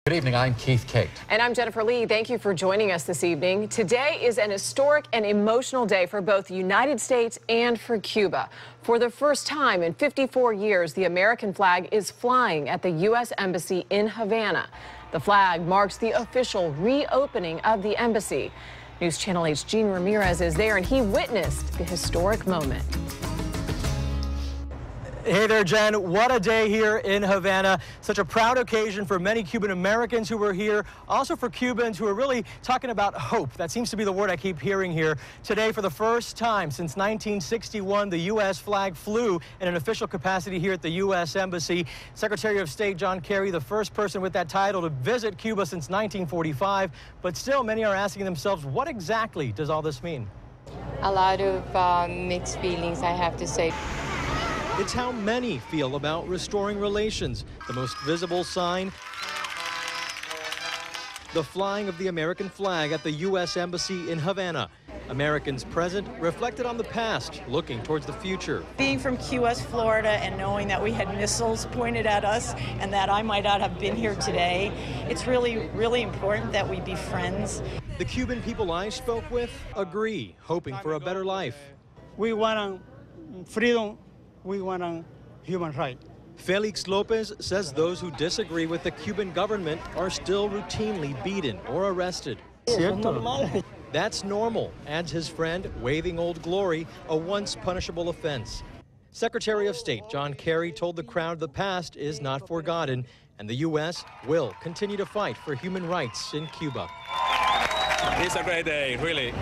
Good evening, I'm Keith Kate. And I'm Jennifer Lee. Thank you for joining us this evening. Today is an historic and emotional day for both the United States and for Cuba. For the first time in 54 years, the American flag is flying at the U.S. Embassy in Havana. The flag marks the official reopening of the embassy. News Channel 8's Gene Ramirez is there, and he witnessed the historic moment. Hey there, Jen. What a day here in Havana. Such a proud occasion for many Cuban Americans who were here, also for Cubans who are really talking about hope. That seems to be the word I keep hearing here. Today, for the first time since 1961, the U.S. flag flew in an official capacity here at the U.S. Embassy. Secretary of State John Kerry, the first person with that title to visit Cuba since 1945. But still, many are asking themselves, what exactly does all this mean? A lot of mixed feelings, I have to say. It's how many feel about restoring relations. The most visible sign, the flying of the American flag at the U.S. Embassy in Havana. Americans present reflected on the past, looking towards the future. Being from Key West, Florida, and knowing that we had missiles pointed at us and that I might not have been here today, it's really, really important that we be friends. The Cuban people I spoke with agree, hoping for a better life. We want freedom. We want human rights. Felix Lopez says those who disagree with the Cuban government are still routinely beaten or arrested. That's normal, adds his friend, waving Old Glory, a once punishable offense. Secretary of State John Kerry told the crowd the past is not forgotten, and the U.S. will continue to fight for human rights in Cuba. It's a great day, really.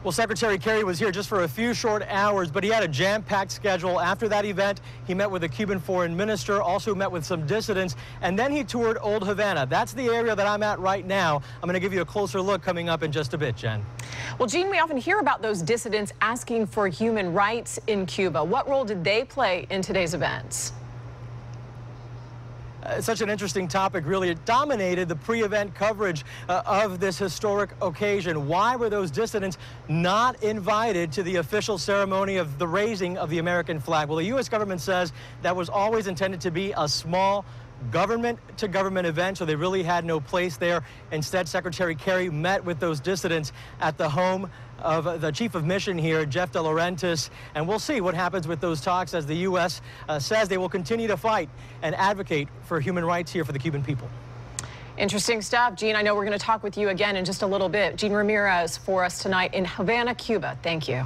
Well, Secretary Kerry was here just for a few short hours, but he had a jam-packed schedule. After that event, he met with the Cuban foreign minister, also met with some dissidents, and then he toured Old Havana. That's the area that I'm at right now. I'm going to give you a closer look coming up in just a bit, Jen. Well, Gene, we often hear about those dissidents asking for human rights in Cuba. What role did they play in today's events? It's such an interesting topic, really. It dominated the pre-event coverage of this historic occasion. Why were those dissidents not invited to the official ceremony of the raising of the American flag? Well, the U.S. government says that was always intended to be a small government-to-government event, so they really had no place there. Instead, Secretary Kerry met with those dissidents at the home of the chief of mission here, Jeff De Laurentiis, and we'll see what happens with those talks as the U.S. Says they will continue to fight and advocate for human rights here for the Cuban people. Interesting stuff. Gene, I know we're going to talk with you again in just a little bit. Gene Ramirez for us tonight in Havana, Cuba. Thank you.